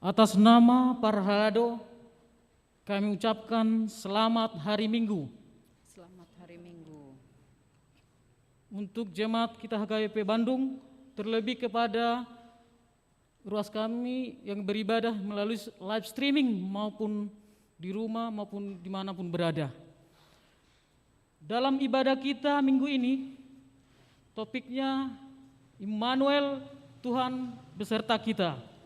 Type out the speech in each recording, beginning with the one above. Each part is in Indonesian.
Atas nama Parhalado, kami ucapkan selamat hari Minggu. Selamat hari Minggu. Untuk jemaat kita HKBP Bandung, terlebih kepada ruas kami yang beribadah melalui live streaming maupun di rumah maupun dimanapun berada. Dalam ibadah kita minggu ini, topiknya Immanuel, Tuhan beserta kita.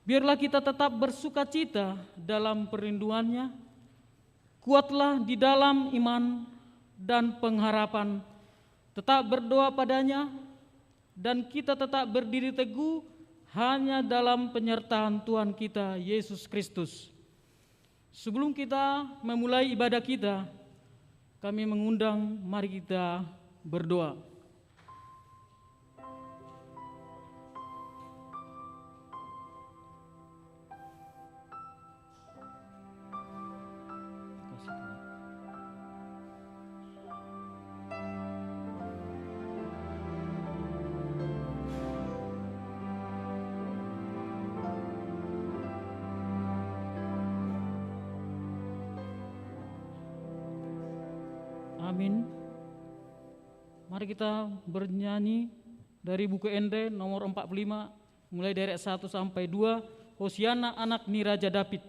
Biarlah kita tetap bersuka cita dalam perinduannya, kuatlah di dalam iman dan pengharapan, tetap berdoa padanya, dan kita tetap berdiri teguh hanya dalam penyertaan Tuhan kita Yesus Kristus. Sebelum kita memulai ibadah kita, kami mengundang, mari kita berdoa. Amin. Mari kita bernyanyi dari buku Ende nomor 45 mulai dari 1 sampai 2, Hosiana anak ni Raja David.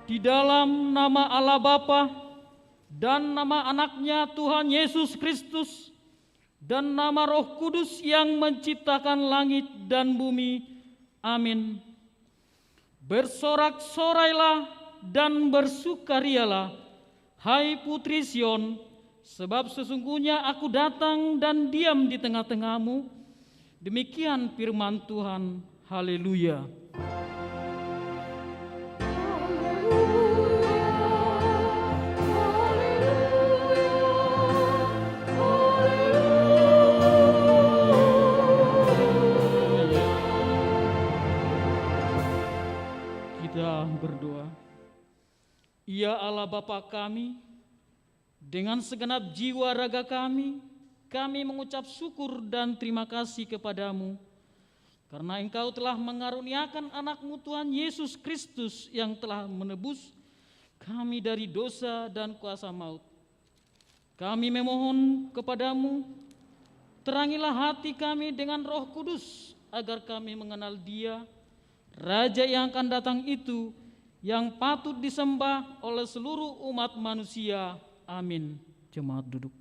Di dalam nama Allah Bapa dan nama anaknya Tuhan Yesus Kristus dan nama Roh Kudus yang menciptakan langit dan bumi. Amin. Bersorak-sorailah dan bersukarialah, hai putri Sion, sebab sesungguhnya aku datang dan diam di tengah-tengahmu. Demikian firman Tuhan. Haleluya. Kita berdoa. Ya Allah Bapa kami, dengan segenap jiwa raga kami mengucap syukur dan terima kasih kepadamu, karena Engkau telah mengaruniakan anak-Mu Tuhan Yesus Kristus yang telah menebus kami dari dosa dan kuasa maut. Kami memohon kepadamu, terangilah hati kami dengan Roh Kudus, agar kami mengenal Dia, Raja yang akan datang itu, yang patut disembah oleh seluruh umat manusia. Amin. Jemaat duduk.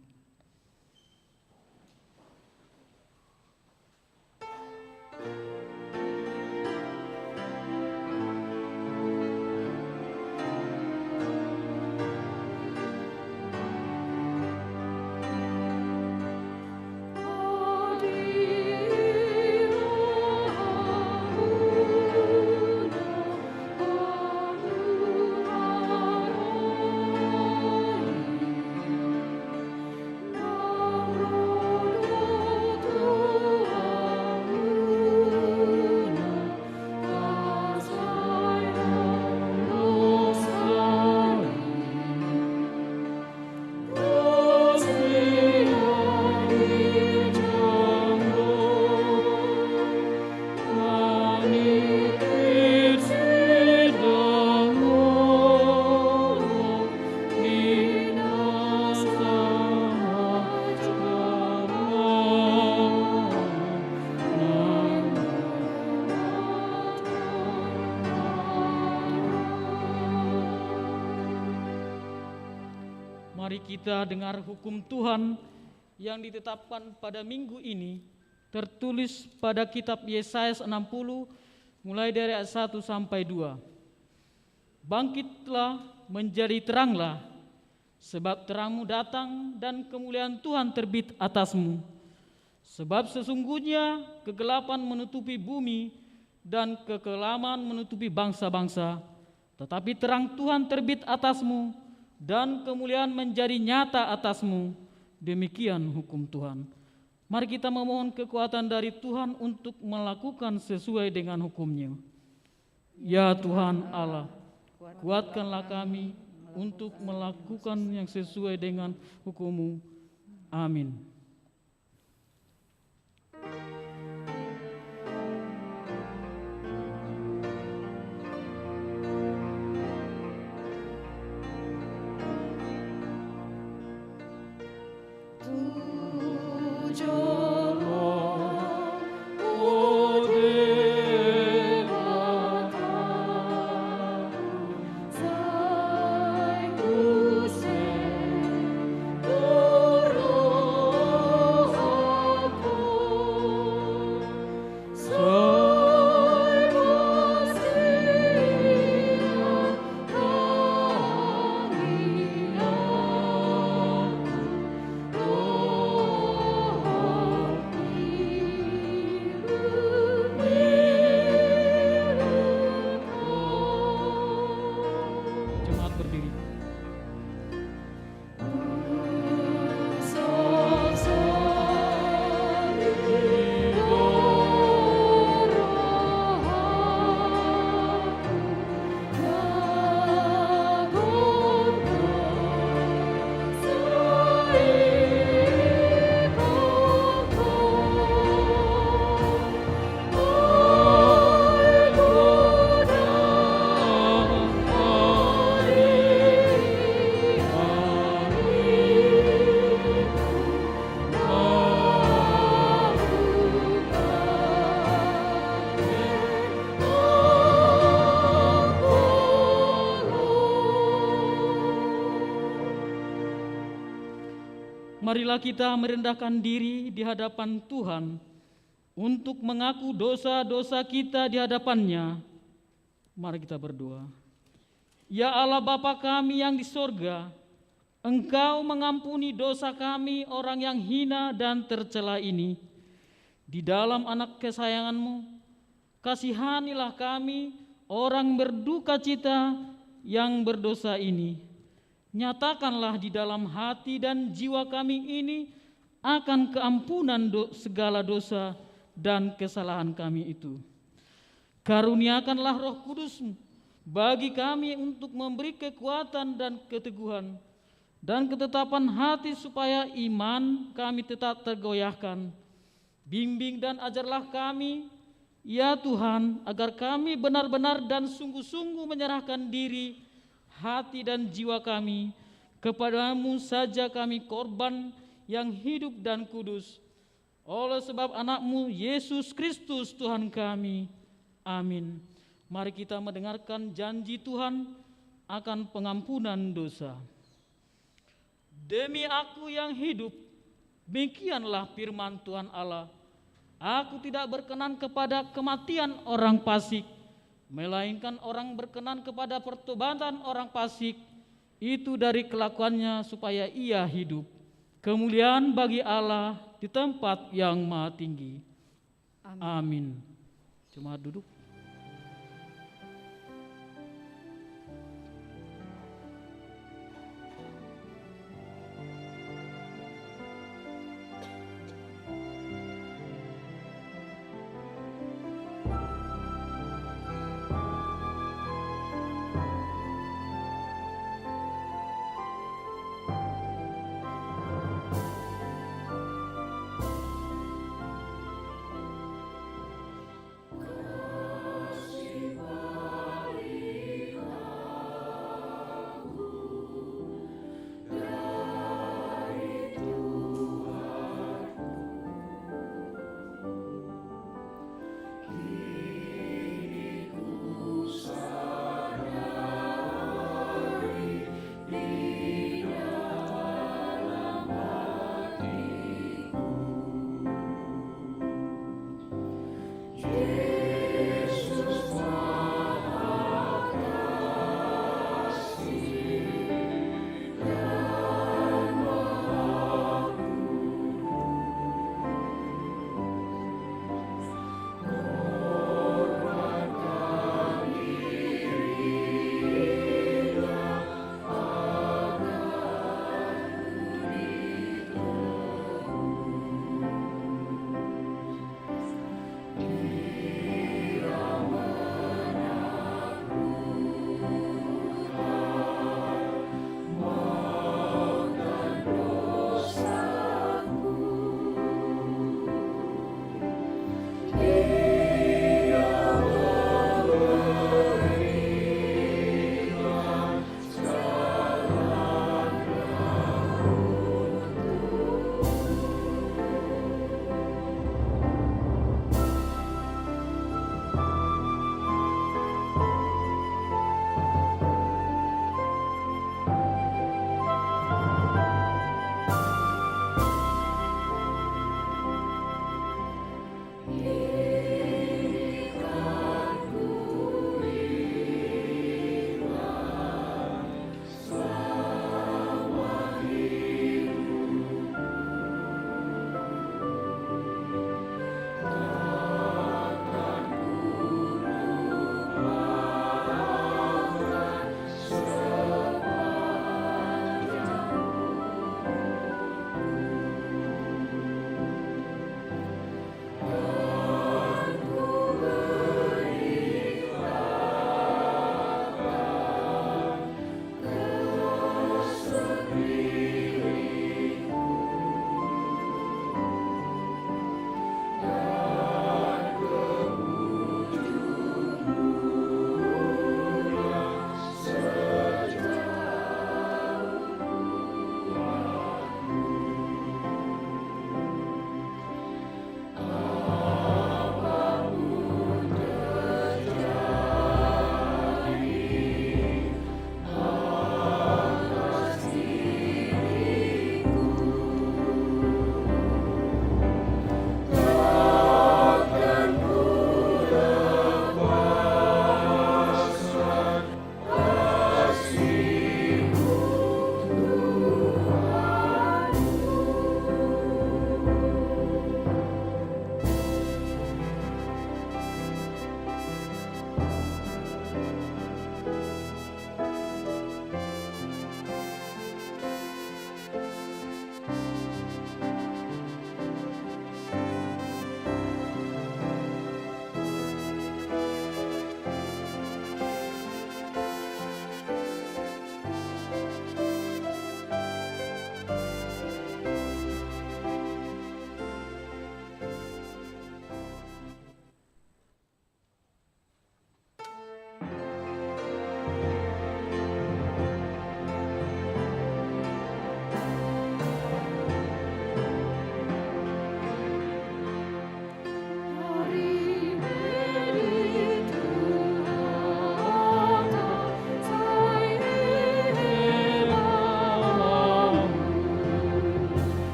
kita dengar hukum Tuhan yang ditetapkan pada minggu ini, tertulis pada kitab Yesaya 60 mulai dari ayat 1 sampai 2. Bangkitlah, menjadi teranglah, sebab terangmu datang dan kemuliaan Tuhan terbit atasmu. Sebab sesungguhnya kegelapan menutupi bumi dan kekelaman menutupi bangsa-bangsa, tetapi terang Tuhan terbit atasmu dan kemuliaan menjadi nyata atasmu. Demikian hukum Tuhan. Mari kita memohon kekuatan dari Tuhan untuk melakukan sesuai dengan hukum-Nya. Ya Tuhan Allah, kuatkanlah kami untuk melakukan yang sesuai dengan hukum-Mu. Amin. Marilah kita merendahkan diri di hadapan Tuhan untuk mengaku dosa-dosa kita di hadapan-Nya. Mari kita berdoa. Ya Allah Bapa kami yang di sorga, Engkau mengampuni dosa kami orang yang hina dan tercela ini. Di dalam anak kesayangan-Mu, kasihanilah kami orang berduka cita yang berdosa ini. Nyatakanlah di dalam hati dan jiwa kami ini akan keampunan segala dosa dan kesalahan kami itu. Karuniakanlah Roh Kudus-Mu bagi kami untuk memberi kekuatan dan keteguhan dan ketetapan hati supaya iman kami tetap tergoyahkan. Bimbing dan ajarlah kami, ya Tuhan, agar kami benar-benar dan sungguh-sungguh menyerahkan diri, hati dan jiwa kami kepadamu saja, kami korban yang hidup dan kudus oleh sebab anak-Mu Yesus Kristus Tuhan kami. Amin. Mari kita mendengarkan janji Tuhan akan pengampunan dosa. Demi Aku yang hidup, demikianlah firman Tuhan Allah, Aku tidak berkenan kepada kematian orang fasik, melainkan orang berkenan kepada pertobatan orang fasik itu dari kelakuannya supaya ia hidup. Kemuliaan bagi Allah di tempat yang maha tinggi. Amin. Jemaat duduk.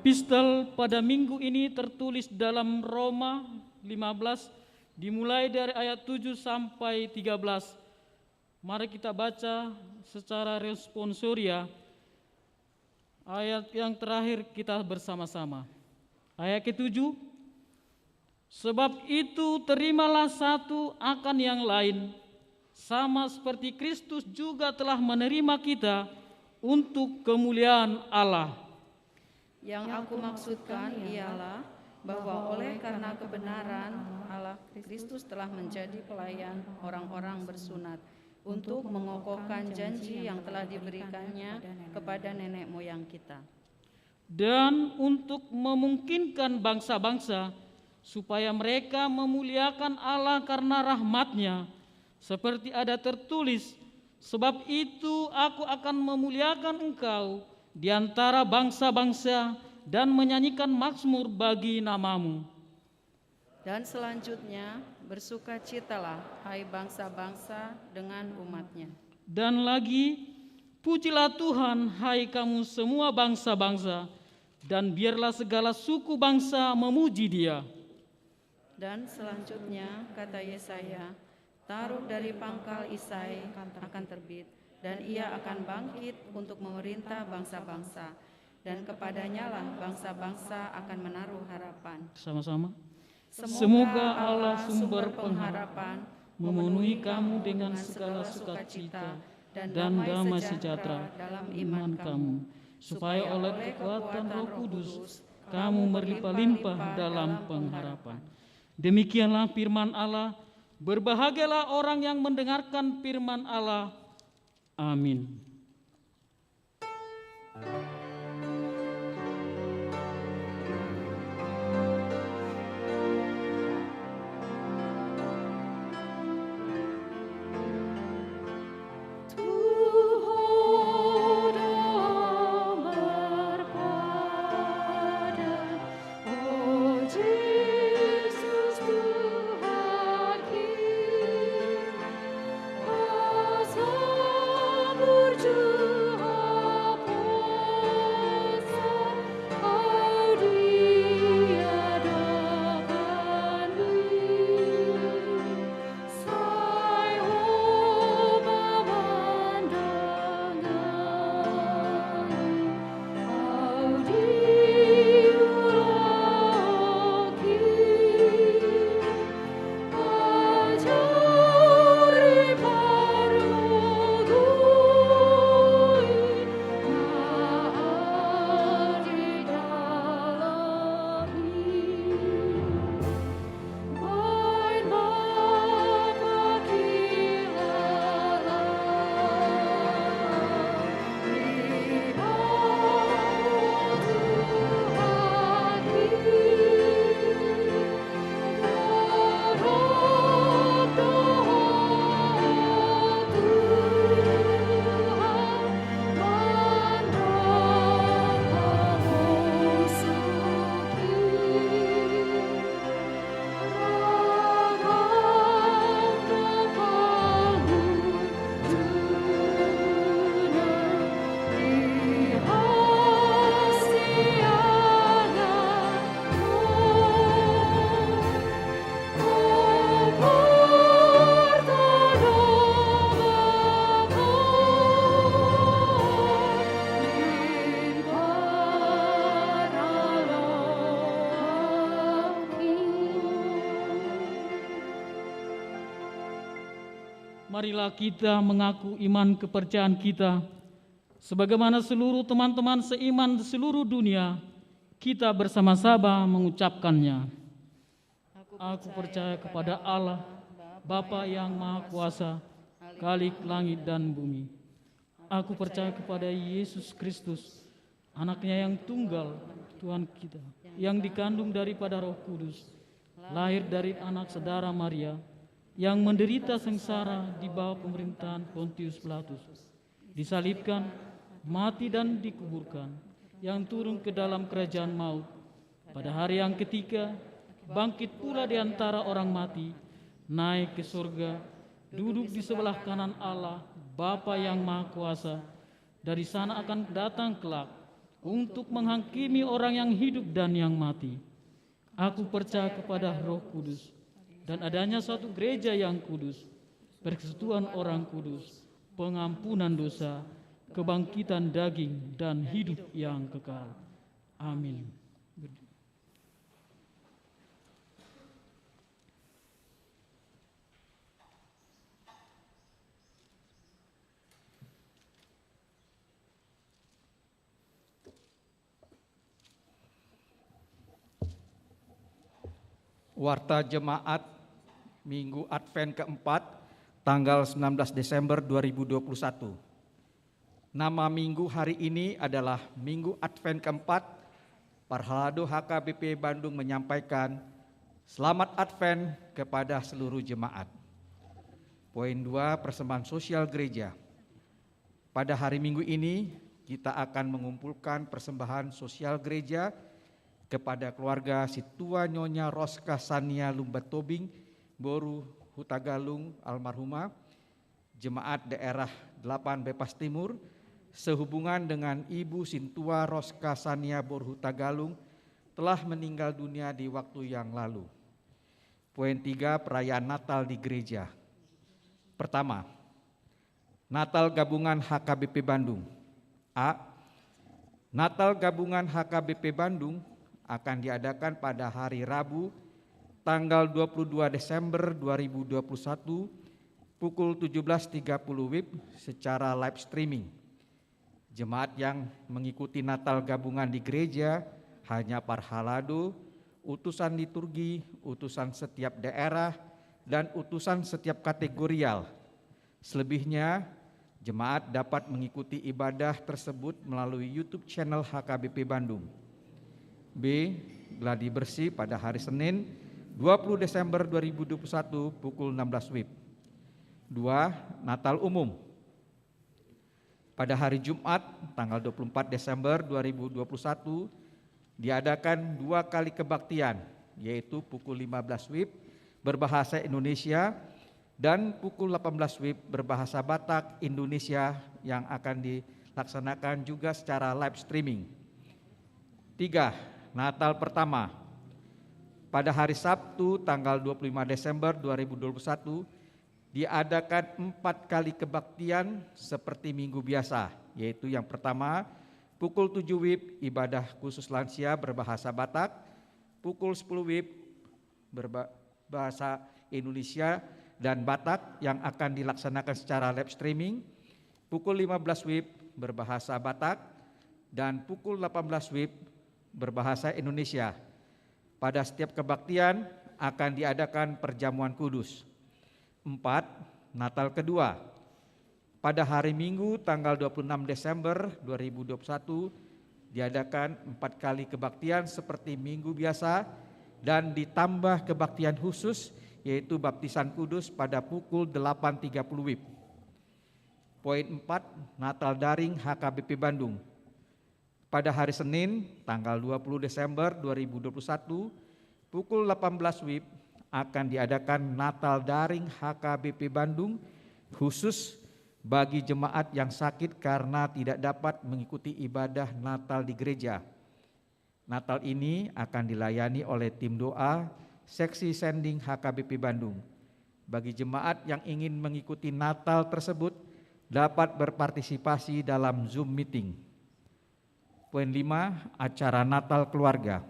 Epistel pada minggu ini tertulis dalam Roma 15 dimulai dari ayat 7 sampai 13. Mari kita baca secara responsoria ayat yang terakhir kita bersama-sama. Ayat ke-7, sebab itu terimalah satu akan yang lain, sama seperti Kristus juga telah menerima kita untuk kemuliaan Allah. Yang aku maksudkan ialah bahwa oleh karena kebenaran Allah, Kristus telah menjadi pelayan orang-orang bersunat untuk mengokohkan janji yang telah diberikannya kepada nenek moyang kita. Dan untuk memungkinkan bangsa-bangsa supaya mereka memuliakan Allah karena rahmat-Nya, seperti ada tertulis, sebab itu aku akan memuliakan engkau di antara bangsa-bangsa dan menyanyikan mazmur bagi namamu. Dan selanjutnya, bersukacitalah hai bangsa-bangsa dengan umat-Nya. Dan lagi, pujilah Tuhan hai kamu semua bangsa-bangsa, dan biarlah segala suku bangsa memuji Dia. Dan selanjutnya, kata Yesaya, taruh dari pangkal Isai akan terbit, dan ia akan bangkit untuk memerintah bangsa-bangsa, dan kepadanya lah bangsa-bangsa akan menaruh harapan. Sama-sama. Semoga Allah sumber pengharapan memenuhi kamu dengan segala sukacita dan damai sejahtera dalam iman kamu, supaya oleh kekuatan Roh Kudus kamu berlimpah-limpah dalam pengharapan. Demikianlah firman Allah. Berbahagialah orang yang mendengarkan firman Allah. Amin. Marilah kita mengaku iman kepercayaan kita, sebagaimana seluruh teman-teman seiman di seluruh dunia, kita bersama-sama mengucapkannya. Aku percaya kepada Allah, Bapa yang Maha Kuasa, Khalik langit dan bumi. Aku percaya kepada Yesus Kristus, Anaknya yang tunggal, Tuhan kita, yang dikandung daripada Roh Kudus, lahir dari anak saudara Maria, yang menderita sengsara di bawah pemerintahan Pontius Pilatus, disalibkan, mati dan dikuburkan, yang turun ke dalam kerajaan maut. Pada hari yang ketiga, bangkit pula di antara orang mati, naik ke surga, duduk di sebelah kanan Allah, Bapa yang Maha Kuasa. Dari sana akan datang kelak untuk menghakimi orang yang hidup dan yang mati. Aku percaya kepada Roh Kudus dan adanya suatu gereja yang kudus, persekutuan orang kudus, pengampunan dosa, kebangkitan daging, dan hidup yang kekal. Amin. Warta Jemaat Minggu Advent keempat, tanggal 19 Desember 2021. Nama minggu hari ini adalah Minggu Advent keempat. Parhalado HKBP Bandung menyampaikan Selamat Advent kepada seluruh jemaat. Poin 2, persembahan sosial gereja. Pada hari Minggu ini kita akan mengumpulkan persembahan sosial gereja kepada keluarga Situa Nyonya Roska Sania Lumbat Tobing, Boru Hutagalung almarhumah, Jemaat Daerah 8 Bepas Timur, sehubungan dengan Ibu Sintua Roska Sania Boru Hutagalung telah meninggal dunia di waktu yang lalu. Poin 3, perayaan Natal di gereja. Pertama, Natal Gabungan HKBP Bandung. A. Natal Gabungan HKBP Bandung akan diadakan pada hari Rabu tanggal 22 Desember 2021 pukul 17.30 WIB secara live streaming. Jemaat yang mengikuti Natal Gabungan di gereja hanya Parhalado, utusan liturgi, utusan setiap daerah, dan utusan setiap kategorial. Selebihnya, jemaat dapat mengikuti ibadah tersebut melalui YouTube channel HKBP Bandung. B. Gladi bersih pada hari Senin 20 Desember 2021 pukul 16 WIB. 2. Natal umum. Pada hari Jumat tanggal 24 Desember 2021 diadakan 2 kali kebaktian, yaitu pukul 15 WIB berbahasa Indonesia dan pukul 18 WIB berbahasa Batak Indonesia yang akan dilaksanakan juga secara live streaming. 3. Natal pertama. Pada hari Sabtu tanggal 25 Desember 2021 diadakan 4 kali kebaktian seperti minggu biasa, yaitu yang pertama pukul 7 WIB ibadah khusus lansia berbahasa Batak, pukul 10 WIB berbahasa Indonesia dan Batak yang akan dilaksanakan secara live streaming, pukul 15 WIB berbahasa Batak, dan pukul 18 WIB berbahasa Indonesia. Pada setiap kebaktian akan diadakan perjamuan kudus. 4. Natal kedua. Pada hari Minggu tanggal 26 Desember 2021 diadakan 4 kali kebaktian seperti minggu biasa dan ditambah kebaktian khusus yaitu baptisan kudus pada pukul 8.30 WIB. Poin 4, Natal daring HKBP Bandung. Pada hari Senin, tanggal 20 Desember 2021, pukul 18 WIB akan diadakan Natal daring HKBP Bandung khusus bagi jemaat yang sakit karena tidak dapat mengikuti ibadah Natal di gereja. Natal ini akan dilayani oleh tim doa Seksi Sending HKBP Bandung. Bagi jemaat yang ingin mengikuti Natal tersebut dapat berpartisipasi dalam Zoom meeting. Poin 5, acara Natal keluarga.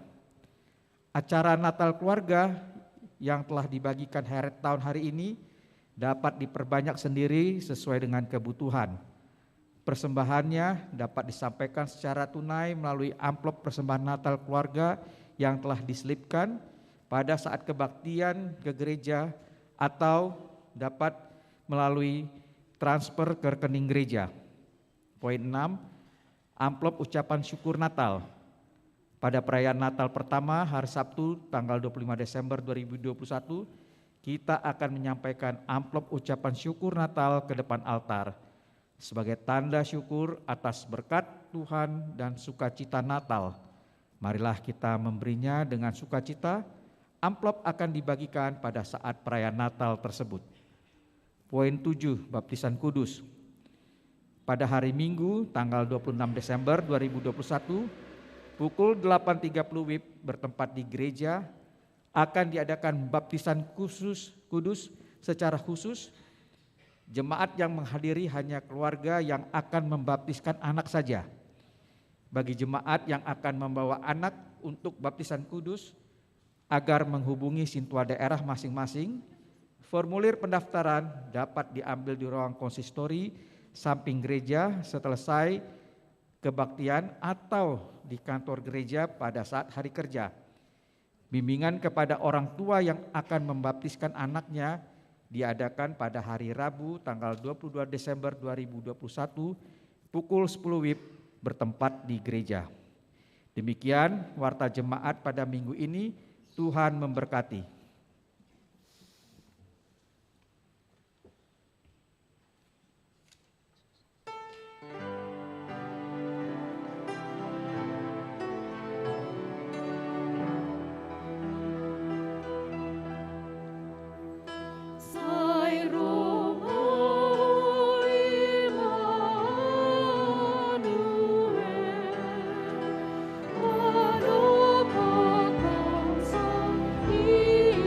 Acara Natal keluarga yang telah dibagikan heret tahun hari ini dapat diperbanyak sendiri sesuai dengan kebutuhan. Persembahannya dapat disampaikan secara tunai melalui amplop persembahan Natal keluarga yang telah diselipkan pada saat kebaktian ke gereja atau dapat melalui transfer ke rekening gereja. Poin 6, amplop ucapan syukur Natal. Pada perayaan Natal pertama hari Sabtu tanggal 25 Desember 2021, kita akan menyampaikan amplop ucapan syukur Natal ke depan altar sebagai tanda syukur atas berkat Tuhan dan sukacita Natal. Marilah kita memberinya dengan sukacita. Amplop akan dibagikan pada saat perayaan Natal tersebut. Poin 7, baptisan kudus. pada hari Minggu tanggal 26 Desember 2021 pukul 8.30 WIB bertempat di gereja akan diadakan baptisan kudus secara khusus. Jemaat yang menghadiri hanya keluarga yang akan membaptiskan anak saja. Bagi jemaat yang akan membawa anak untuk baptisan kudus, agar menghubungi sintua daerah masing-masing, formulir pendaftaran dapat diambil di ruang konsistori samping gereja selesai kebaktian atau di kantor gereja pada saat hari kerja. Bimbingan kepada orang tua yang akan membaptiskan anaknya diadakan pada hari Rabu tanggal 22 Desember 2021 pukul 10 WIB bertempat di gereja. Demikian warta jemaat pada minggu ini. Tuhan memberkati. Ia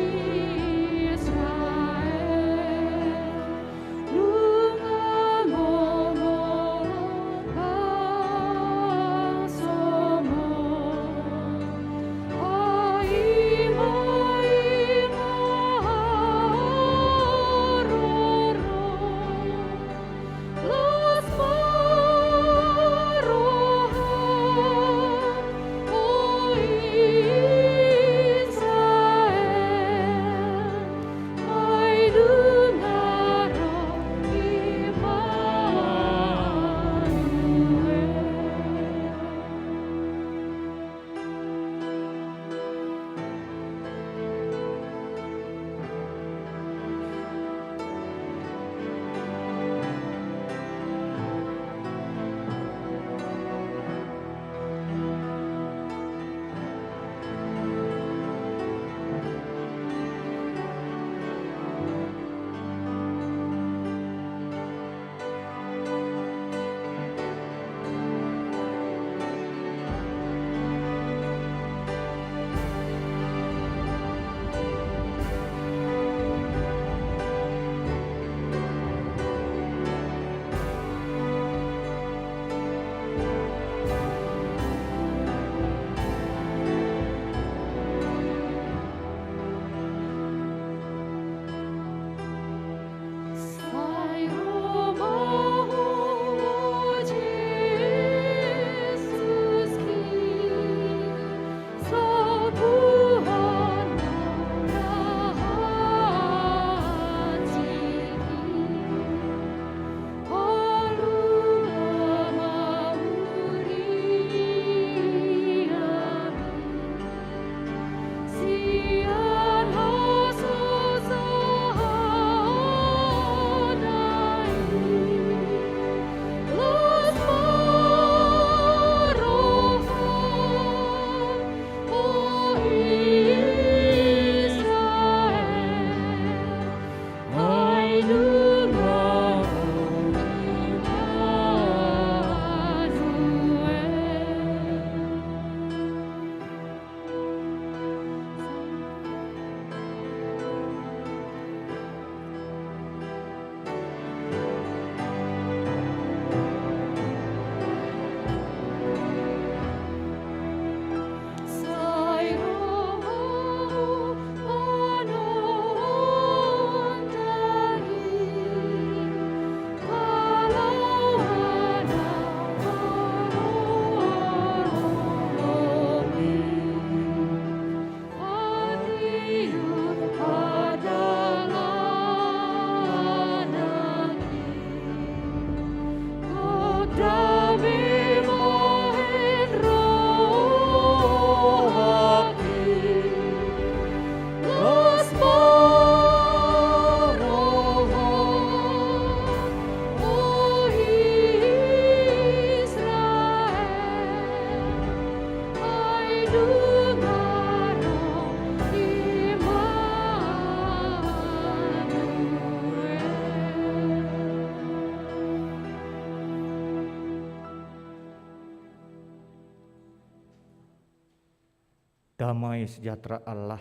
damai sejahtera Allah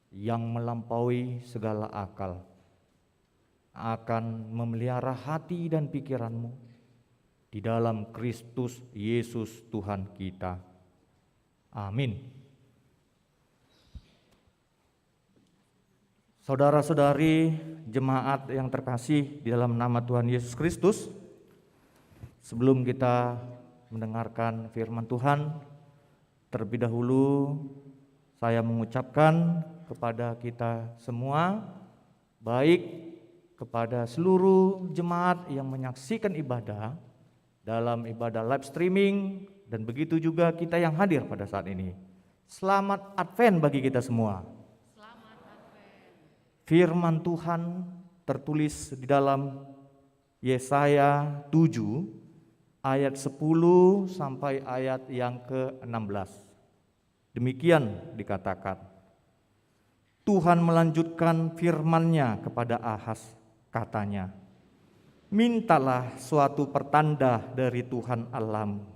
yang melampaui segala akal akan memelihara hati dan pikiranmu di dalam Kristus Yesus Tuhan kita. Amin. Saudara-saudari jemaat yang terkasih di dalam nama Tuhan Yesus Kristus, sebelum kita mendengarkan firman Tuhan, terlebih dahulu saya mengucapkan kepada kita semua, baik kepada seluruh jemaat yang menyaksikan ibadah dalam ibadah live streaming, dan begitu juga kita yang hadir pada saat ini. Selamat Advent bagi kita semua. Firman Tuhan tertulis di dalam Yesaya 7 ayat 10 sampai ayat yang ke-16. Demikian dikatakan, Tuhan melanjutkan firman-Nya kepada Ahaz, katanya, mintalah suatu pertanda dari Tuhan Allahmu.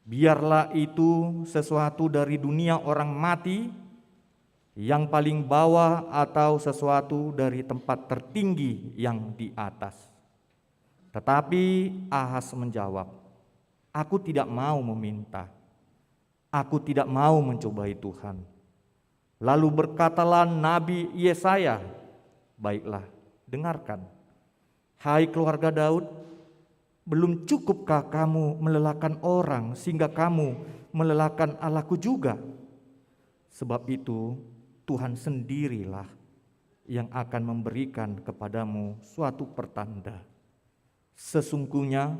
Biarlah itu sesuatu dari dunia orang mati, yang paling bawah, atau sesuatu dari tempat tertinggi yang di atas. Tetapi Ahaz menjawab, aku tidak mau meminta, aku tidak mau mencobai Tuhan. Lalu berkatalah Nabi Yesaya, baiklah, dengarkan. Hai keluarga Daud, belum cukupkah kamu melelahkan orang sehingga kamu melelahkan Allahku juga? Sebab itu Tuhan sendirilah yang akan memberikan kepadamu suatu pertanda. Sesungguhnya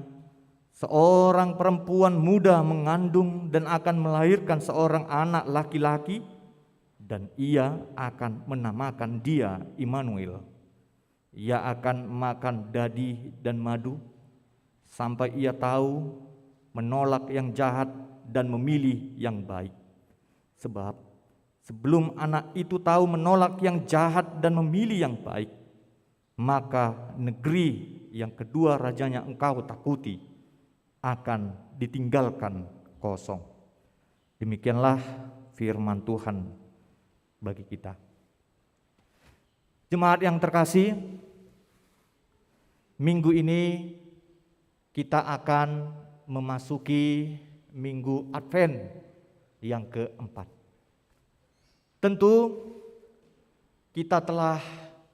seorang perempuan muda mengandung dan akan melahirkan seorang anak laki-laki, dan ia akan menamakan dia Immanuel. Ia akan makan dadi dan madu sampai ia tahu menolak yang jahat dan memilih yang baik. Sebab sebelum anak itu tahu menolak yang jahat dan memilih yang baik, maka negeri yang kedua rajanya engkau takuti akan ditinggalkan kosong. Demikianlah firman Tuhan bagi kita. Jemaat yang terkasih, minggu ini kita akan memasuki minggu Advent yang keempat. Tentu kita telah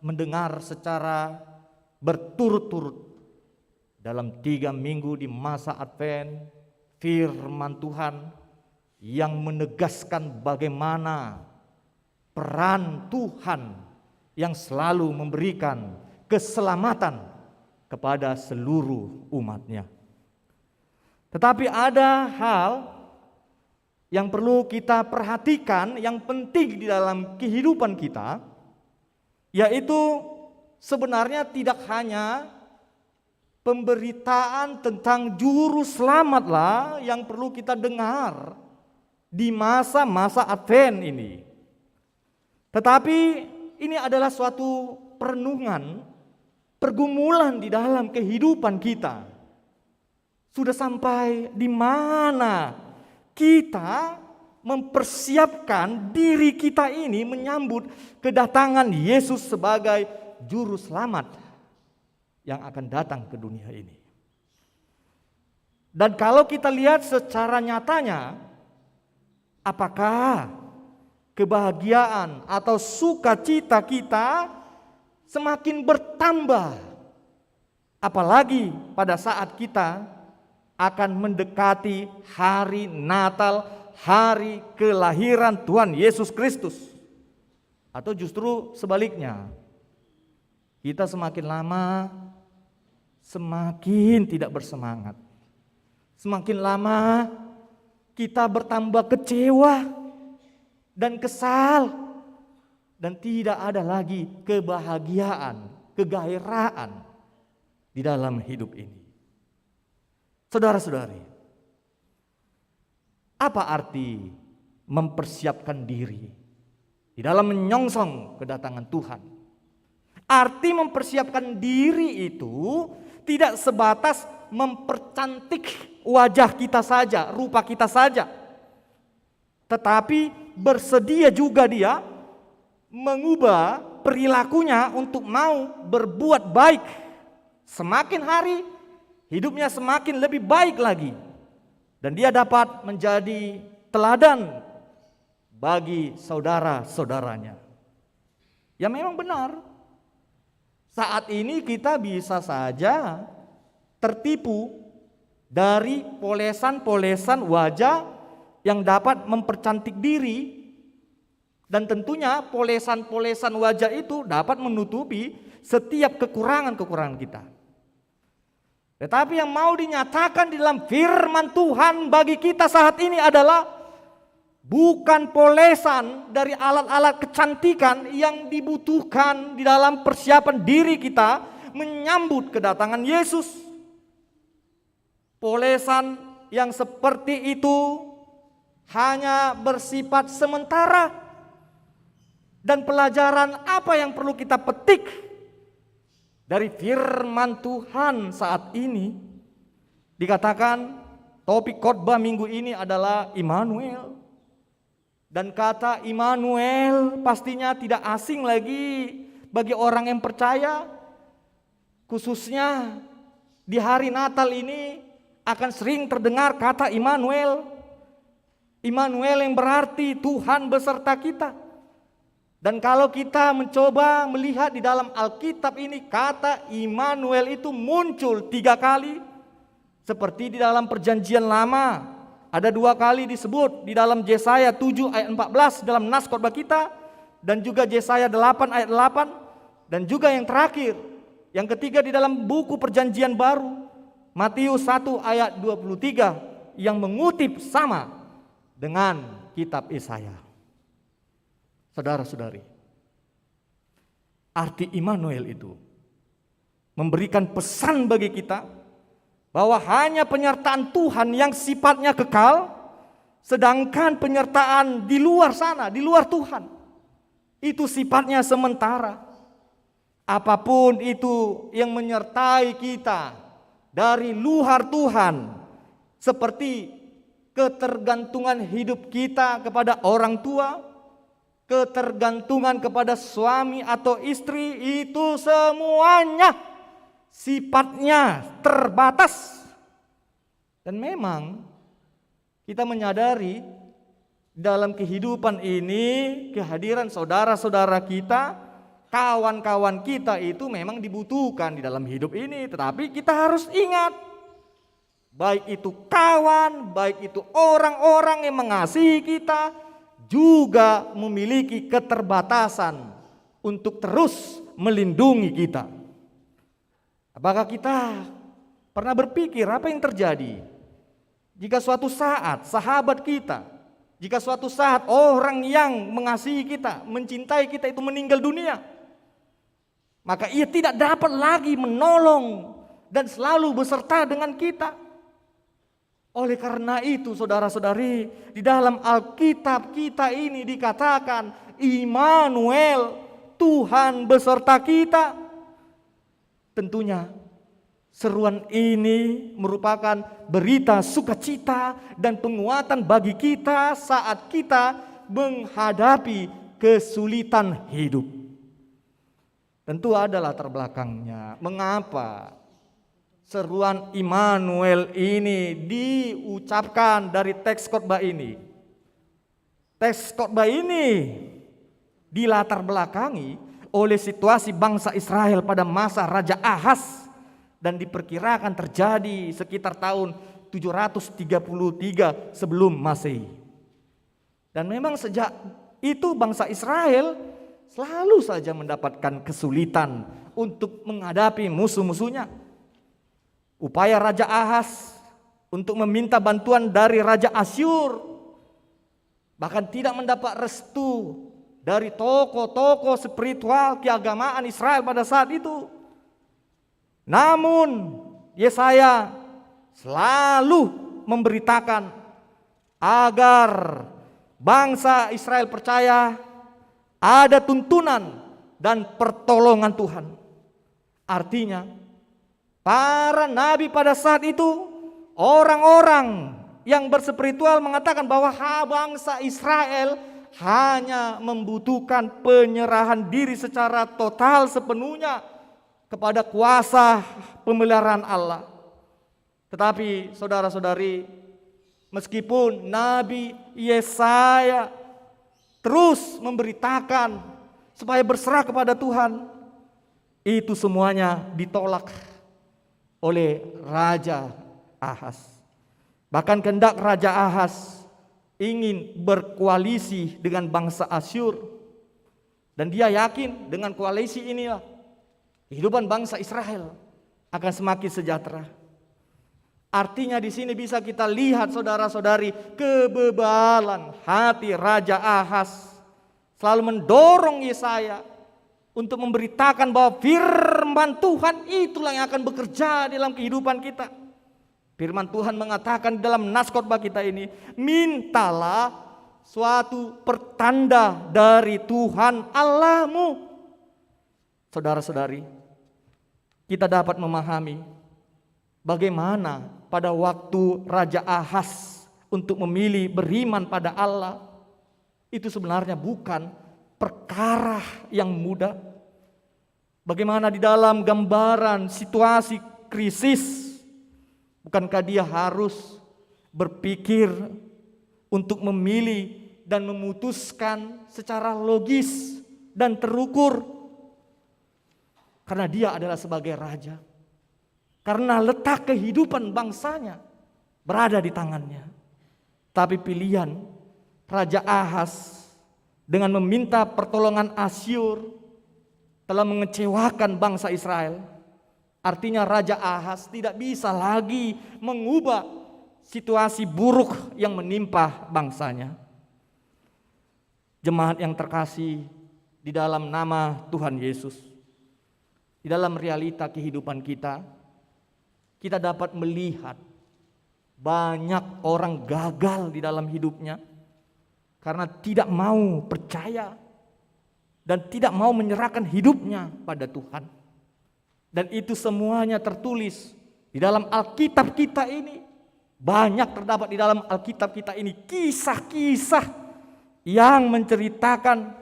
mendengar secara berturut-turut dalam 3 minggu di masa Advent firman Tuhan yang menegaskan bagaimana peran Tuhan yang selalu memberikan keselamatan kepada seluruh umatnya. Tetapi ada hal yang perlu kita perhatikan, yang penting di dalam kehidupan kita, yaitu sebenarnya tidak hanya pemberitaan tentang juru selamatlah yang perlu kita dengar di masa-masa Advent ini. Tetapi ini adalah suatu perenungan, pergumulan di dalam kehidupan kita. Sudah sampai di mana kita mempersiapkan diri kita ini menyambut kedatangan Yesus sebagai juru selamat yang akan datang ke dunia ini. Dan kalau kita lihat secara nyatanya, apakah kebahagiaan atau sukacita kita semakin bertambah, apalagi pada saat kita akan mendekati hari Natal, hari kelahiran Tuhan Yesus Kristus. Atau justru sebaliknya, kita semakin lama semakin tidak bersemangat. Semakin lama kita bertambah kecewa dan kesal, dan tidak ada lagi kebahagiaan, kegairaan di dalam hidup ini. Saudara-saudari, apa arti mempersiapkan diri di dalam menyongsong kedatangan Tuhan? Arti mempersiapkan diri itu tidak sebatas mempercantik wajah kita saja, rupa kita saja. tetapi bersedia juga dia mengubah perilakunya untuk mau berbuat baik. Semakin hari hidupnya semakin lebih baik lagi, dan dia dapat menjadi teladan bagi saudara-saudaranya. Ya memang benar, saat ini kita bisa saja tertipu dari polesan-polesan wajah yang dapat mempercantik diri, dan tentunya polesan-polesan wajah itu dapat menutupi setiap kekurangan-kekurangan kita. Tetapi yang mau dinyatakan di dalam firman Tuhan bagi kita saat ini adalah bukan polesan dari alat-alat kecantikan yang dibutuhkan di dalam persiapan diri kita menyambut kedatangan Yesus. Polesan yang seperti itu hanya bersifat sementara. Dan pelajaran apa yang perlu kita petik dari firman Tuhan saat ini? Dikatakan topik khotbah minggu ini adalah Immanuel. Dan kata Immanuel pastinya tidak asing lagi bagi orang yang percaya. Khususnya di hari Natal ini akan sering terdengar kata Immanuel. Immanuel yang berarti Tuhan beserta kita. Dan kalau kita mencoba melihat di dalam Alkitab ini, kata Immanuel itu muncul 3 kali. Seperti di dalam Perjanjian Lama, ada 2 kali disebut di dalam Yesaya 7 ayat 14 dalam nas khotbah kita, dan juga Yesaya 8 ayat 8, dan juga yang terakhir, yang ketiga di dalam buku Perjanjian Baru, Matius 1 ayat 23, yang mengutip sama dengan kitab Yesaya. Saudara-saudari, arti Immanuel itu memberikan pesan bagi kita bahwa hanya penyertaan Tuhan yang sifatnya kekal, sedangkan penyertaan di luar sana, di luar Tuhan, itu sifatnya sementara. Apapun itu yang menyertai kita dari luar Tuhan, seperti ketergantungan hidup kita kepada orang tua, ketergantungan kepada suami atau istri, itu semuanya sifatnya terbatas. Dan memang kita menyadari dalam kehidupan ini kehadiran saudara-saudara kita, kawan-kawan kita itu memang dibutuhkan di dalam hidup ini. Tetapi kita harus ingat, baik itu kawan, baik itu orang-orang yang mengasihi kita, juga memiliki keterbatasan untuk terus melindungi kita. Apakah kita pernah berpikir apa yang terjadi jika suatu saat sahabat kita, jika suatu saat orang yang mengasihi kita, mencintai kita itu meninggal dunia? Maka ia tidak dapat lagi menolong dan selalu beserta dengan kita. Oleh karena itu saudara-saudari, di dalam Alkitab kita ini dikatakan Immanuel, Tuhan beserta kita. Tentunya seruan ini merupakan berita sukacita dan penguatan bagi kita saat kita menghadapi kesulitan hidup. Tentu ada latar belakangnya. Mengapa seruan Immanuel ini diucapkan dari teks khotbah ini? Teks khotbah ini dilatar belakangi oleh situasi bangsa Israel pada masa Raja Ahaz, dan diperkirakan terjadi sekitar tahun 733 sebelum Masehi. Dan memang sejak itu bangsa Israel selalu saja mendapatkan kesulitan untuk menghadapi musuh-musuhnya. Upaya Raja Ahaz untuk meminta bantuan dari Raja Asyur, bahkan tidak mendapat restu dari tokoh-tokoh spiritual keagamaan Israel pada saat itu. Namun Yesaya selalu memberitakan agar bangsa Israel percaya ada tuntunan dan pertolongan Tuhan. Artinya para nabi pada saat itu, orang-orang yang berspiritual mengatakan bahwa bangsa Israel hanya membutuhkan penyerahan diri secara total sepenuhnya kepada kuasa pemeliharaan Allah. Tetapi saudara-saudari, meskipun Nabi Yesaya terus memberitakan supaya berserah kepada Tuhan, itu semuanya ditolak oleh Raja Ahaz. Bahkan kehendak Raja Ahaz ingin berkoalisi dengan bangsa Asyur, dan dia yakin dengan koalisi inilah kehidupan bangsa Israel akan semakin sejahtera. Artinya di sini bisa kita lihat saudara-saudari, kebebalan hati Raja Ahaz selalu mendorong Yesaya untuk memberitakan bahwa firman Tuhan itulah yang akan bekerja dalam kehidupan kita. Firman Tuhan mengatakan dalam nas khotbah kita ini, mintalah suatu pertanda dari Tuhan Allahmu. Saudara-saudari, kita dapat memahami bagaimana pada waktu Raja Ahaz untuk memilih beriman pada Allah, itu sebenarnya bukan perkara yang mudah. Bagaimana di dalam gambaran situasi krisis, bukankah dia harus berpikir untuk memilih dan memutuskan secara logis dan terukur? Karena dia adalah sebagai raja. Karena letak kehidupan bangsanya berada di tangannya. Tapi pilihan Raja Ahaz dengan meminta pertolongan Asyur telah mengecewakan bangsa Israel. Artinya Raja Ahaz tidak bisa lagi mengubah situasi buruk yang menimpa bangsanya. Jemaat yang terkasih di dalam nama Tuhan Yesus, di dalam realita kehidupan kita, kita dapat melihat banyak orang gagal di dalam hidupnya karena tidak mau percaya dan tidak mau menyerahkan hidupnya pada Tuhan. Dan itu semuanya tertulis di dalam Alkitab kita ini. Banyak terdapat di dalam Alkitab kita ini kisah-kisah yang menceritakan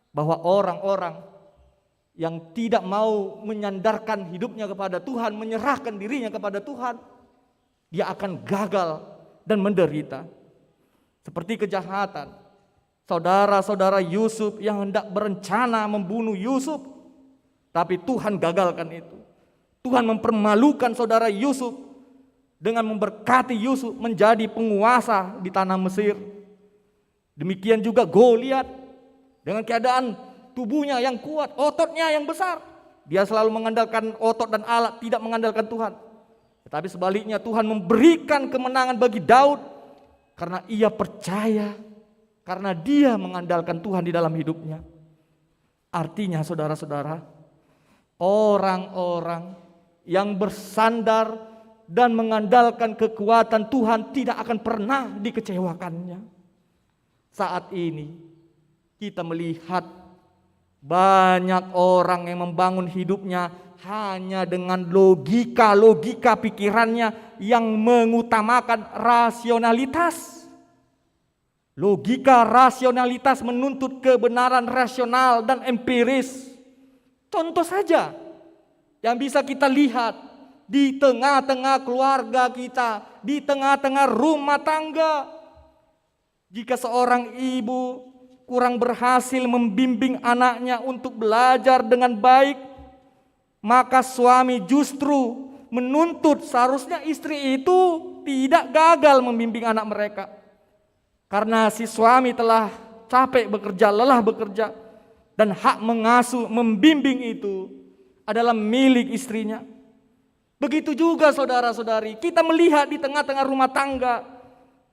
bahwa orang-orang yang tidak mau menyandarkan hidupnya kepada Tuhan, menyerahkan dirinya kepada Tuhan, dia akan gagal dan menderita. Seperti kejahatan saudara-saudara Yusuf yang hendak berencana membunuh Yusuf, tapi Tuhan gagalkan itu. Tuhan mempermalukan saudara Yusuf dengan memberkati Yusuf menjadi penguasa di tanah Mesir. Demikian juga Goliat dengan keadaan tubuhnya yang kuat, ototnya yang besar. Dia selalu mengandalkan otot dan alat, tidak mengandalkan Tuhan. Tetapi sebaliknya Tuhan memberikan kemenangan bagi Daud karena ia percaya, karena dia mengandalkan Tuhan di dalam hidupnya. Artinya saudara-saudara, orang-orang yang bersandar dan mengandalkan kekuatan Tuhan tidak akan pernah dikecewakannya. Saat ini kita melihat banyak orang yang membangun hidupnya hanya dengan logika pikirannya yang mengutamakan rasionalitas. Logika rasionalitas menuntut kebenaran rasional dan empiris. Contoh saja yang bisa kita lihat di tengah-tengah keluarga kita, di tengah-tengah rumah tangga. Jika seorang ibu kurang berhasil membimbing anaknya untuk belajar dengan baik, maka suami justru menuntut seharusnya istri itu tidak gagal membimbing anak mereka. Karena si suami telah capek bekerja, lelah bekerja, dan hak mengasuh, membimbing itu adalah milik istrinya. Begitu juga saudara-saudari, kita melihat di tengah-tengah rumah tangga,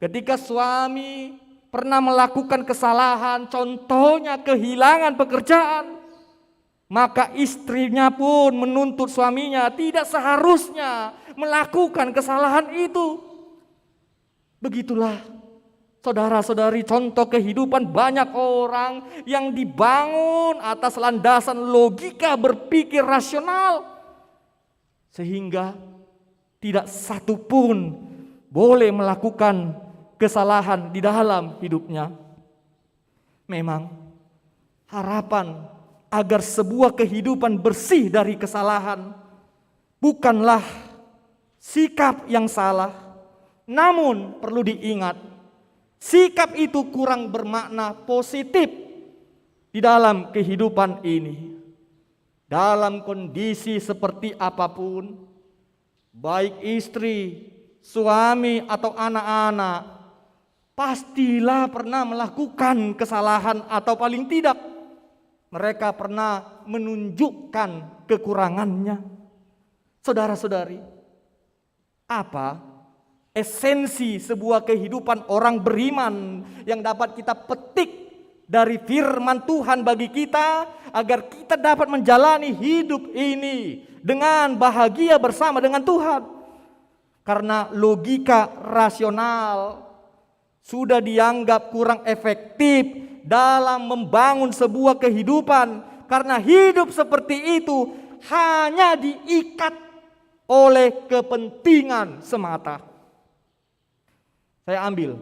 ketika suami pernah melakukan kesalahan, contohnya kehilangan pekerjaan, maka istrinya pun menuntut suaminya tidak seharusnya melakukan kesalahan itu. Begitulah saudara-saudari contoh kehidupan banyak orang yang dibangun atas landasan logika berpikir rasional, sehingga tidak satu pun boleh melakukan kesalahan di dalam hidupnya. Memang harapan agar sebuah kehidupan bersih dari kesalahan bukanlah sikap yang salah, namun perlu diingat, sikap itu kurang bermakna positif di dalam kehidupan ini. Dalam kondisi seperti apapun, baik istri, suami atau anak-anak, pastilah pernah melakukan kesalahan atau paling tidak mereka pernah menunjukkan kekurangannya. Saudara-saudari, apa esensi sebuah kehidupan orang beriman yang dapat kita petik dari firman Tuhan bagi kita agar kita dapat menjalani hidup ini dengan bahagia bersama dengan Tuhan? Karena logika rasional sudah dianggap kurang efektif dalam membangun sebuah kehidupan, karena hidup seperti itu hanya diikat oleh kepentingan semata. Saya ambil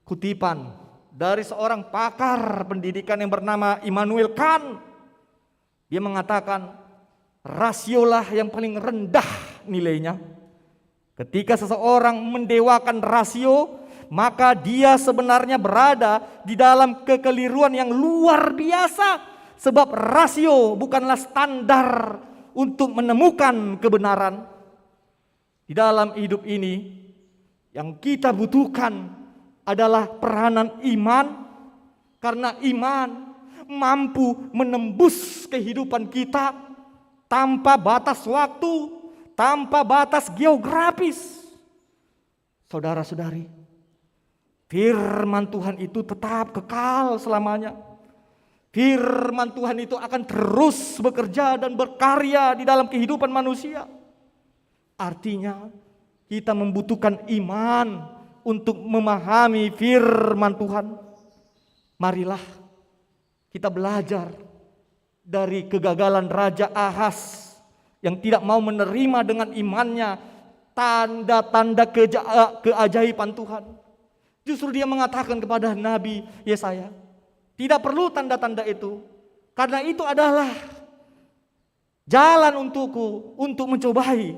kutipan dari seorang pakar pendidikan yang bernama Immanuel Kant. Dia mengatakan, rasiolah yang paling rendah nilainya. Ketika seseorang mendewakan rasio, maka dia sebenarnya berada di dalam kekeliruan yang luar biasa. Sebab rasio bukanlah standar untuk menemukan kebenaran. Di dalam hidup ini, yang kita butuhkan adalah peranan iman, karena iman mampu menembus kehidupan kita tanpa batas waktu, tanpa batas geografis. Saudara-saudari, firman Tuhan itu tetap kekal selamanya. Firman Tuhan itu akan terus bekerja dan berkarya di dalam kehidupan manusia. Artinya kita membutuhkan iman untuk memahami firman Tuhan. Marilah kita belajar dari kegagalan Raja Ahaz yang tidak mau menerima dengan imannya tanda-tanda keajaiban Tuhan. Justru dia mengatakan kepada Nabi Yesaya, tidak perlu tanda-tanda itu, karena itu adalah jalan untukku untuk mencobai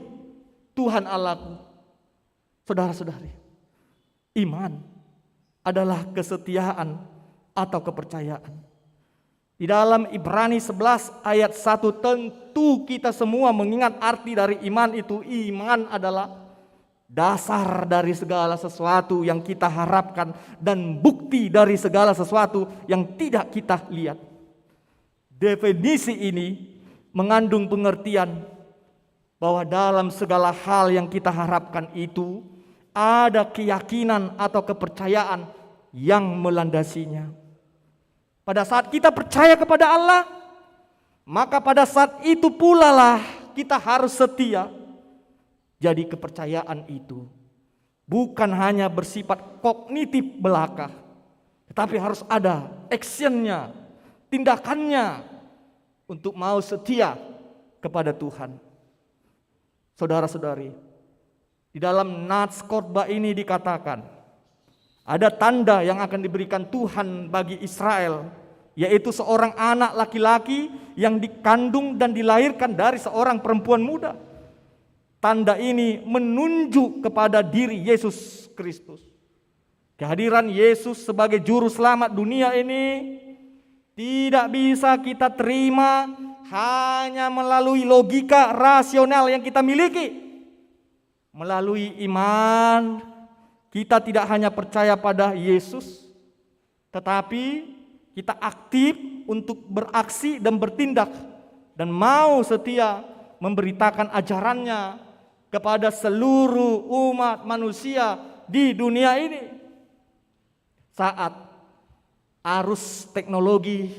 Tuhan Allahku. Saudara-saudari, iman adalah kesetiaan atau kepercayaan. Di dalam Ibrani 11 ayat 1, tentu kita semua mengingat arti dari iman itu. Iman adalah dasar dari segala sesuatu yang kita harapkan dan bukti dari segala sesuatu yang tidak kita lihat. Definisi ini mengandung pengertian bahwa dalam segala hal yang kita harapkan itu ada keyakinan atau kepercayaan yang melandasinya. Pada saat kita percaya kepada Allah, maka pada saat itu pula lah kita harus setia. Jadi kepercayaan itu bukan hanya bersifat kognitif belaka, tetapi harus ada actionnya, tindakannya untuk mau setia kepada Tuhan. Saudara-saudari, di dalam nats khotbah ini dikatakan ada tanda yang akan diberikan Tuhan bagi Israel, yaitu seorang anak laki-laki yang dikandung dan dilahirkan dari seorang perempuan muda. Tanda ini menunjuk kepada diri Yesus Kristus. Kehadiran Yesus sebagai juru selamat dunia ini tidak bisa kita terima hanya melalui logika rasional yang kita miliki. Melalui iman, kita tidak hanya percaya pada Yesus, tetapi kita aktif untuk beraksi dan bertindak dan mau setia memberitakan ajarannya kepada seluruh umat manusia di dunia ini. Saat arus teknologi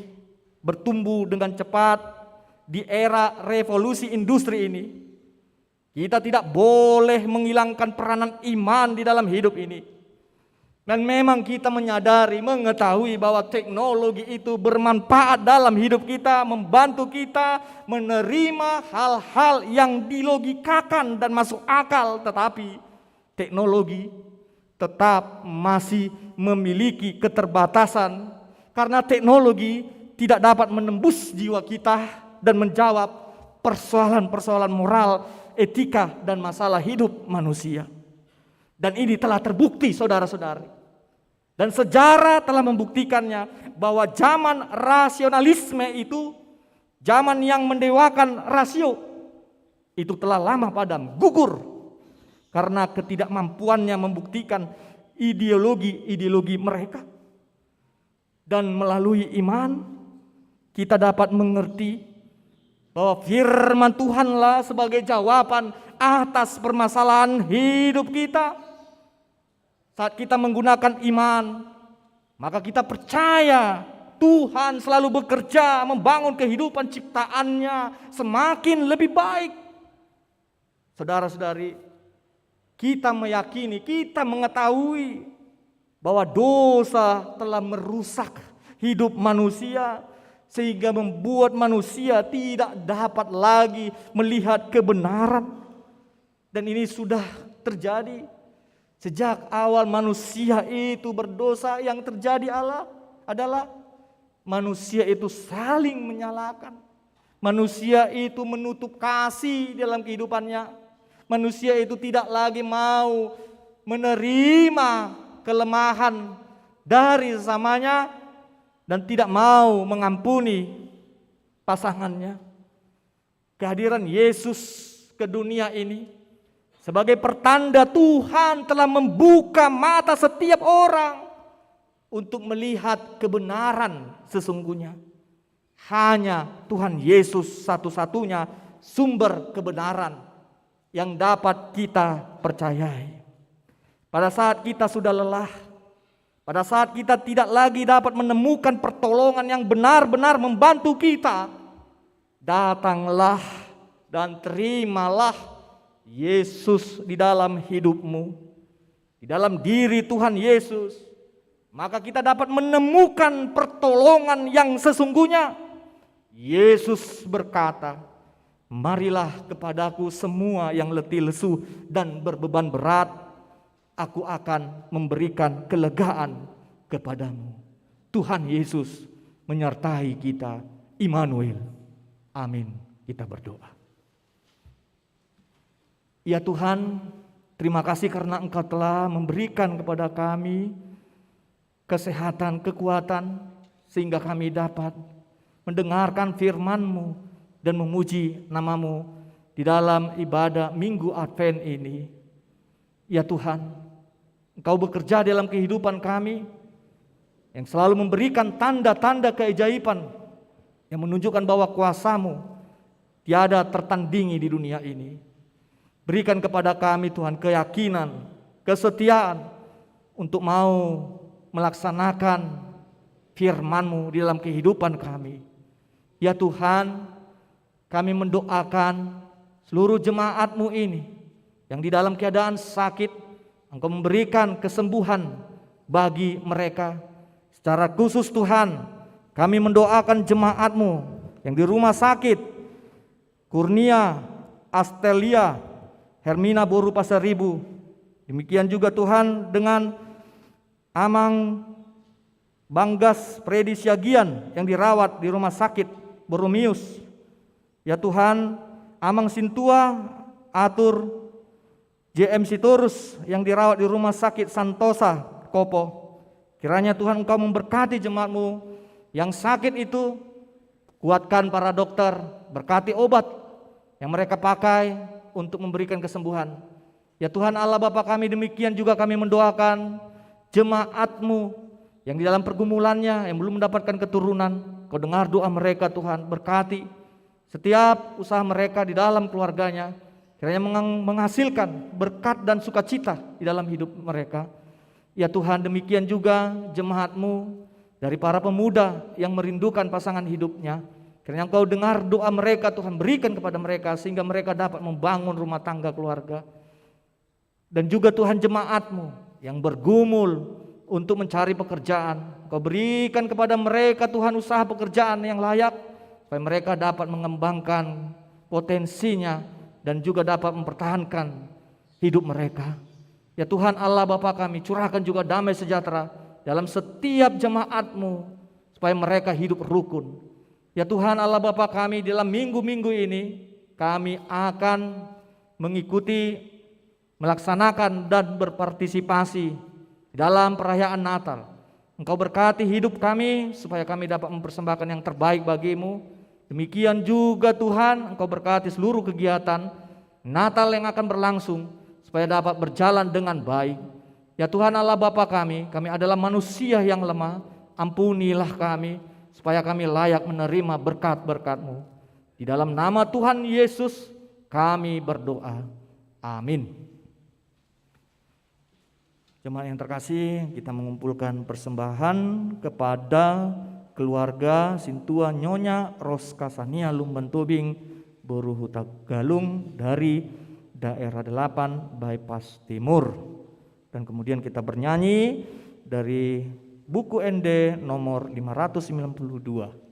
bertumbuh dengan cepat di era revolusi industri ini, kita tidak boleh menghilangkan peranan iman di dalam hidup ini. Dan memang kita menyadari, mengetahui bahwa teknologi itu bermanfaat dalam hidup kita, membantu kita menerima hal-hal yang dilogikakan dan masuk akal. Tetapi teknologi tetap masih memiliki keterbatasan karena teknologi tidak dapat menembus jiwa kita dan menjawab persoalan-persoalan moral, etika, dan masalah hidup manusia. Dan ini telah terbukti, saudara-saudari. Dan sejarah telah membuktikannya bahwa zaman rasionalisme itu, zaman yang mendewakan rasio, itu telah lama padam, gugur karena ketidakmampuannya membuktikan ideologi-ideologi mereka. Dan melalui iman kita dapat mengerti bahwa firman Tuhanlah sebagai jawaban atas permasalahan hidup kita. Saat kita menggunakan iman, maka kita percaya Tuhan selalu bekerja membangun kehidupan ciptaannya semakin lebih baik. Saudara-saudari, kita meyakini, kita mengetahui bahwa dosa telah merusak hidup manusia sehingga membuat manusia tidak dapat lagi melihat kebenaran. Dan ini sudah terjadi sejak awal manusia itu berdosa. Yang terjadi adalah manusia itu saling menyalahkan. Manusia itu menutup kasih dalam kehidupannya. Manusia itu tidak lagi mau menerima kelemahan dari sesamanya dan tidak mau mengampuni pasangannya. Kehadiran Yesus ke dunia ini sebagai pertanda Tuhan telah membuka mata setiap orang untuk melihat kebenaran sesungguhnya. Hanya Tuhan Yesus satu-satunya sumber kebenaran yang dapat kita percayai. Pada saat kita sudah lelah, pada saat kita tidak lagi dapat menemukan pertolongan yang benar-benar membantu kita, datanglah dan terimalah Yesus di dalam hidupmu, di dalam diri Tuhan Yesus. Maka kita dapat menemukan pertolongan yang sesungguhnya. Yesus berkata, "Marilah kepadaku semua yang letih lesu dan berbeban berat, aku akan memberikan kelegaan kepadamu." Tuhan Yesus menyertai kita. Immanuel. Amin. Kita berdoa. Ya Tuhan, terima kasih karena Engkau telah memberikan kepada kami kesehatan, kekuatan, sehingga kami dapat mendengarkan firman-Mu dan memuji nama-Mu di dalam ibadah Minggu Advent ini. Ya Tuhan, Engkau bekerja dalam kehidupan kami yang selalu memberikan tanda-tanda keajaiban yang menunjukkan bahwa kuasa-Mu tiada tertandingi di dunia ini. Berikan kepada kami Tuhan keyakinan, kesetiaan untuk mau melaksanakan firman-Mu di dalam kehidupan kami. Ya Tuhan, kami mendoakan seluruh jemaat-Mu ini yang di dalam keadaan sakit, Engkau memberikan kesembuhan bagi mereka. Secara khusus Tuhan, kami mendoakan jemaat-Mu yang di rumah sakit, Kurnia, Astelia, Hermina Boru Pasaribu. Demikian juga Tuhan dengan Amang Banggas Predi Siagian yang dirawat di rumah sakit Boromius. Ya Tuhan, Amang Sintua Atur JM Sitorus yang dirawat di rumah sakit Santosa Kopo. Kiranya Tuhan Engkau memberkati jemaat-Mu yang sakit itu. Kuatkan para dokter, berkati obat yang mereka pakai untuk memberikan kesembuhan. Ya Tuhan Allah Bapa kami, demikian juga kami mendoakan jemaat-Mu yang di dalam pergumulannya, yang belum mendapatkan keturunan. Kau dengar doa mereka Tuhan, berkati setiap usaha mereka di dalam keluarganya. Kiranya menghasilkan berkat dan sukacita di dalam hidup mereka. Ya Tuhan, demikian juga jemaat-Mu dari para pemuda yang merindukan pasangan hidupnya. Kiranya Engkau dengar doa mereka Tuhan, berikan kepada mereka sehingga mereka dapat membangun rumah tangga keluarga. Dan juga Tuhan jemaat-Mu yang bergumul untuk mencari pekerjaan, Kau berikan kepada mereka Tuhan usaha pekerjaan yang layak, supaya mereka dapat mengembangkan potensinya dan juga dapat mempertahankan hidup mereka. Ya Tuhan Allah Bapa kami, curahkan juga damai sejahtera dalam setiap jemaat-Mu, supaya mereka hidup rukun. Ya Tuhan Allah Bapa kami, dalam minggu-minggu ini kami akan mengikuti, melaksanakan dan berpartisipasi dalam perayaan Natal. Engkau berkati hidup kami supaya kami dapat mempersembahkan yang terbaik bagi-Mu. Demikian juga Tuhan, Engkau berkati seluruh kegiatan Natal yang akan berlangsung supaya dapat berjalan dengan baik. Ya Tuhan Allah Bapa kami adalah manusia yang lemah. Ampunilah kami supaya kami layak menerima berkat-berkat-Mu. Di dalam nama Tuhan Yesus kami berdoa. Amin. Jemaat yang terkasih, kita mengumpulkan persembahan kepada keluarga Sintua Nyonya Roskasania Lumban Tobing Boru Huta Galung dari daerah 8 Bypass Timur. Dan kemudian kita bernyanyi dari buku ND nomor 592.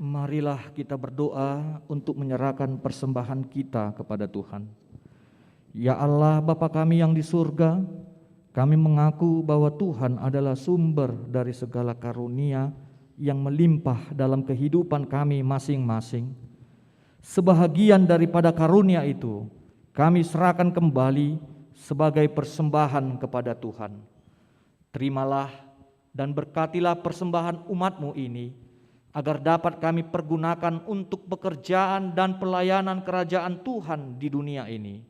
Marilah kita berdoa untuk menyerahkan persembahan kita kepada Tuhan. Ya Allah Bapa kami yang di surga, kami mengaku bahwa Tuhan adalah sumber dari segala karunia yang melimpah dalam kehidupan kami masing-masing. Sebahagian daripada karunia itu kami serahkan kembali sebagai persembahan kepada Tuhan. Terimalah dan berkatilah persembahan umat-Mu ini, agar dapat kami pergunakan untuk pekerjaan dan pelayanan kerajaan Tuhan di dunia ini.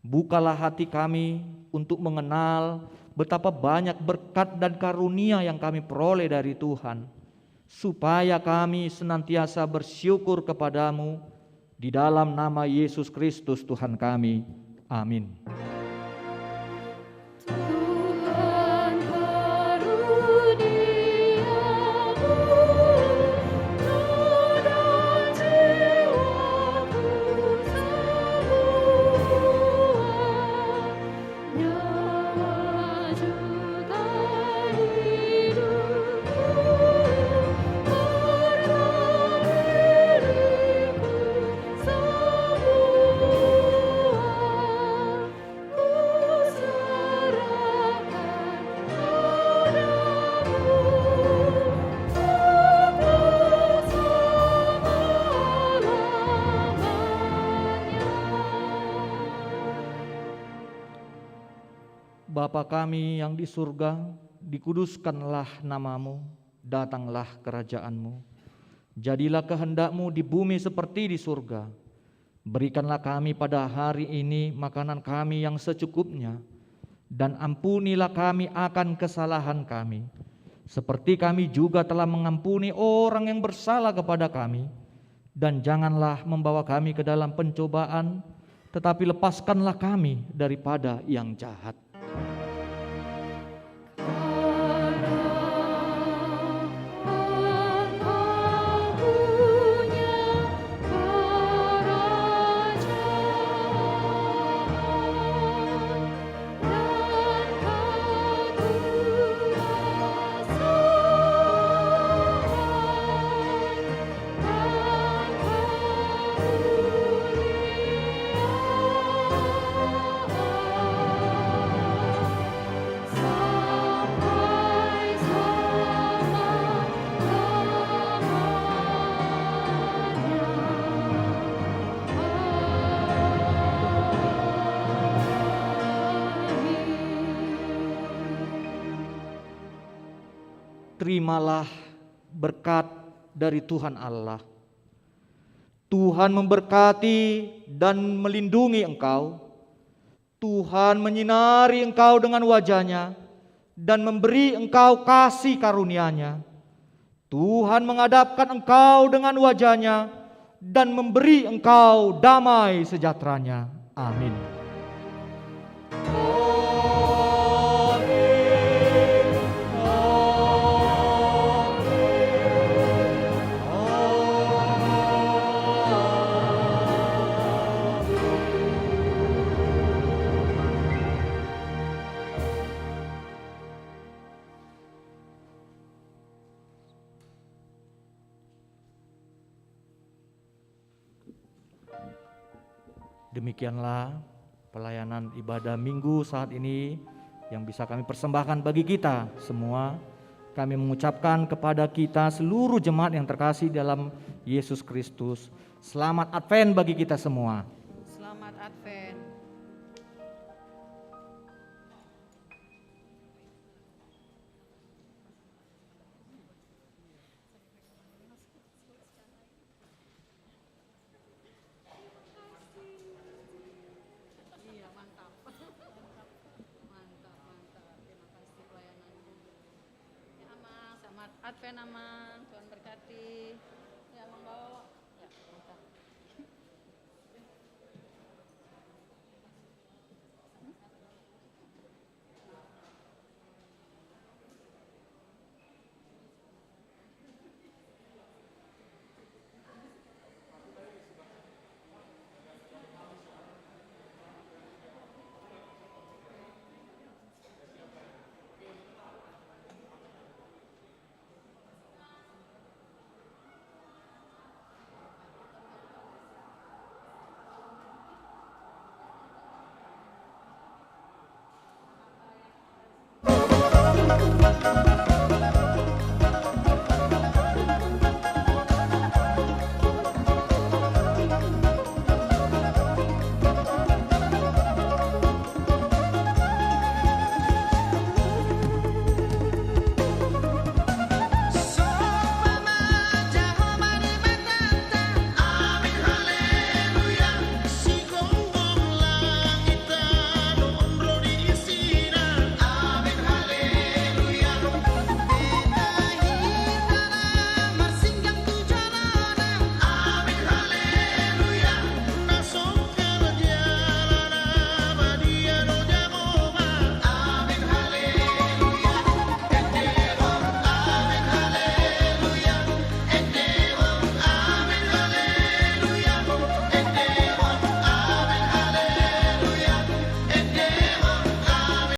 Bukalah hati kami untuk mengenal betapa banyak berkat dan karunia yang kami peroleh dari Tuhan, supaya kami senantiasa bersyukur kepadamu di dalam nama Yesus Kristus Tuhan kami. Amin. Bapa kami yang di surga, dikuduskanlah namamu, datanglah kerajaanmu. Jadilah kehendak-Mu di bumi seperti di surga. Berikanlah kami pada hari ini makanan kami yang secukupnya, dan ampunilah kami akan kesalahan kami, seperti kami juga telah mengampuni orang yang bersalah kepada kami. Dan janganlah membawa kami ke dalam pencobaan, tetapi lepaskanlah kami daripada yang jahat. Terimalah berkat dari Tuhan Allah. Tuhan memberkati dan melindungi engkau. Tuhan menyinari engkau dengan wajah-Nya dan memberi engkau kasih karunia-Nya. Tuhan menghadapkan engkau dengan wajah-Nya dan memberi engkau damai sejahtera-Nya. Amin. Demikianlah pelayanan ibadah minggu saat ini yang bisa kami persembahkan bagi kita semua. Kami mengucapkan kepada kita seluruh jemaat yang terkasih dalam Yesus Kristus, selamat Advent bagi kita semua. Selamat Advent. Advent aman, Tuhan berkati. Ya, monggo.